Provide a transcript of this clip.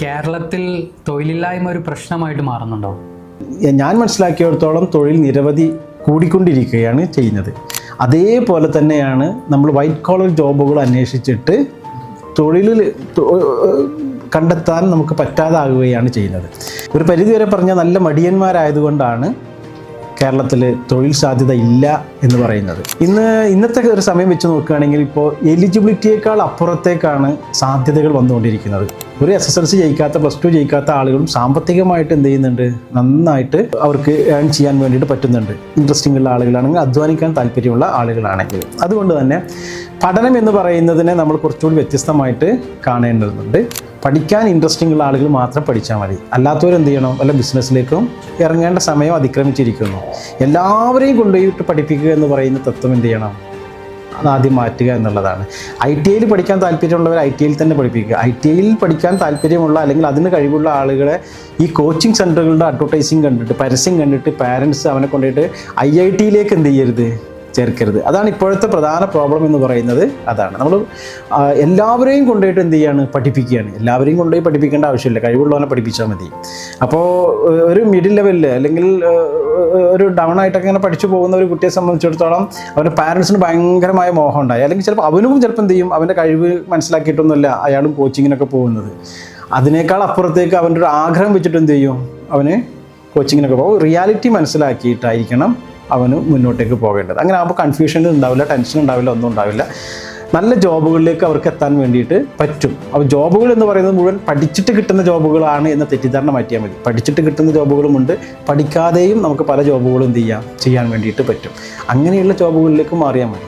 കേരളത്തിൽ തൊഴിലില്ലായ്മ ഒരു പ്രശ്നമായിട്ട് മാറുന്നുണ്ടോ? ഞാൻ മനസ്സിലാക്കിയിടത്തോളം തൊഴിൽ നിരവധി കൂടിക്കൊണ്ടിരിക്കുകയാണ് ചെയ്യുന്നത്. അതേപോലെ തന്നെയാണ് നമ്മൾ വൈറ്റ് കോളർ ജോബുകൾ അന്വേഷിച്ചിട്ട് തൊഴിലിൽ കണ്ടെത്താൻ നമുക്ക് പറ്റാതാകുകയാണ് ചെയ്യുന്നത്. ഒരു പരിധിവരെ പറഞ്ഞാൽ നല്ല മടിയന്മാരായതുകൊണ്ടാണ് കേരളത്തിൽ തൊഴിൽ സാധ്യത ഇല്ല എന്ന് പറയുന്നത്. ഇന്നത്തെ ഒരു സമയം വെച്ച് നോക്കുകയാണെങ്കിൽ ഇപ്പോൾ എലിജിബിലിറ്റിയേക്കാൾ അപ്പുറത്തേക്കാണ് സാധ്യതകൾ വന്നുകൊണ്ടിരിക്കുന്നത്. ഒരു SSLC ജയിക്കാത്ത, +2 ജയിക്കാത്ത ആളുകളും സാമ്പത്തികമായിട്ട് എന്ത് ചെയ്യുന്നുണ്ട്, നന്നായിട്ട് അവർക്ക് ഏൺ ചെയ്യാൻ വേണ്ടിയിട്ട് പറ്റുന്നുണ്ട്. ഇൻട്രസ്റ്റിംഗ് ഉള്ള ആളുകളാണെങ്കിൽ, അധ്വാനിക്കാൻ താല്പര്യമുള്ള ആളുകളാണെങ്കിൽ. അതുകൊണ്ട് തന്നെ പഠനം എന്ന് പറയുന്നതിനെ നമ്മൾ കുറച്ചുകൂടി വ്യത്യസ്തമായിട്ട് കാണേണ്ടതുണ്ട്. പഠിക്കാൻ ഇൻട്രസ്റ്റിംഗ് ഉള്ള ആളുകൾ മാത്രം പഠിച്ചാൽ മതി. അല്ലാത്തവരെന്ത് ചെയ്യണം, വല്ല ബിസിനസ്സിലേക്കും ഇറങ്ങേണ്ട സമയം അതിക്രമിച്ചിരിക്കുന്നു. എല്ലാവരെയും കൊണ്ടുപോയിട്ട് പഠിപ്പിക്കുക എന്ന് പറയുന്ന തത്വം എന്ത് ചെയ്യണം, അതാദ്യം മാറ്റുക എന്നുള്ളതാണ്. ITIയിൽ പഠിക്കാൻ താല്പര്യമുള്ളവർ ITIയിൽ തന്നെ പഠിപ്പിക്കുക. ITIയിൽ പഠിക്കാൻ താല്പര്യമുള്ള അല്ലെങ്കിൽ അതിന് കഴിവുള്ള ആളുകളെ ഈ കോച്ചിങ് സെൻ്ററുകളുടെ അഡ്വർടൈസിങ് കണ്ടിട്ട്, പരസ്യം കണ്ടിട്ട് പാരൻസ് അവനെ കൊണ്ടുപോയിട്ട് IITയിലേക്ക് എന്ത് ചെയ്യരുത്, ചേർക്കരുത്. അതാണ് ഇപ്പോഴത്തെ പ്രധാന പ്രോബ്ലം എന്ന് പറയുന്നത്. അതാണ് നമ്മൾ എല്ലാവരെയും കൊണ്ടുപോയിട്ട് എന്ത് ചെയ്യാണ്, പഠിപ്പിക്കുകയാണ്. എല്ലാവരെയും കൊണ്ടുപോയി പഠിപ്പിക്കേണ്ട ആവശ്യമില്ല, കഴിവുള്ളവനെ പഠിപ്പിച്ചാൽ മതി. അപ്പോൾ ഒരു മിഡിൽ ലെവലിൽ അല്ലെങ്കിൽ ഒരു ഡൗൺ ആയിട്ടൊക്കെ ഇങ്ങനെ പഠിച്ചു പോകുന്ന ഒരു കുട്ടിയെ സംബന്ധിച്ചിടത്തോളം അവൻ്റെ പാരൻസിന് ഭയങ്കരമായ മോഹം ഉണ്ടായി. അല്ലെങ്കിൽ ചിലപ്പോൾ അവനും ചിലപ്പോൾ എന്ത് ചെയ്യും, അവൻ്റെ കഴിവ് മനസ്സിലാക്കിയിട്ടൊന്നുമല്ല അയാളും കോച്ചിങ്ങിനൊക്കെ പോകുന്നത്. അതിനേക്കാൾ അപ്പുറത്തേക്ക് അവൻ്റെ ഒരു ആഗ്രഹം വെച്ചിട്ട് എന്ത് ചെയ്യും, അവന് കോച്ചിങ്ങിനൊക്കെ പോകും. റിയാലിറ്റി മനസ്സിലാക്കിയിട്ടായിരിക്കണം അവന് മുന്നോട്ടേക്ക് പോകേണ്ടത്. അങ്ങനെ ആകുമ്പോൾ കൺഫ്യൂഷൻ ഉണ്ടാവില്ല, ടെൻഷൻ ഉണ്ടാവില്ല, ഒന്നും ഉണ്ടാവില്ല. നല്ല ജോബുകളിലേക്ക് അവർക്ക് എത്താൻ വേണ്ടിയിട്ട് പറ്റും. അപ്പോൾ ജോബുകൾ എന്ന് പറയുന്നത് മുഴുവൻ പഠിച്ചിട്ട് കിട്ടുന്ന ജോബുകളാണ് എന്ന തെറ്റിദ്ധാരണ മാറ്റിയാൽ മതി. പഠിച്ചിട്ട് കിട്ടുന്ന ജോബുകളുമുണ്ട്, പഠിക്കാതെയും നമുക്ക് പല ജോബുകളും ചെയ്യാൻ വേണ്ടിയിട്ട് പറ്റും. അങ്ങനെയുള്ള ജോബുകളിലേക്ക് മാറിയാൽ മതി.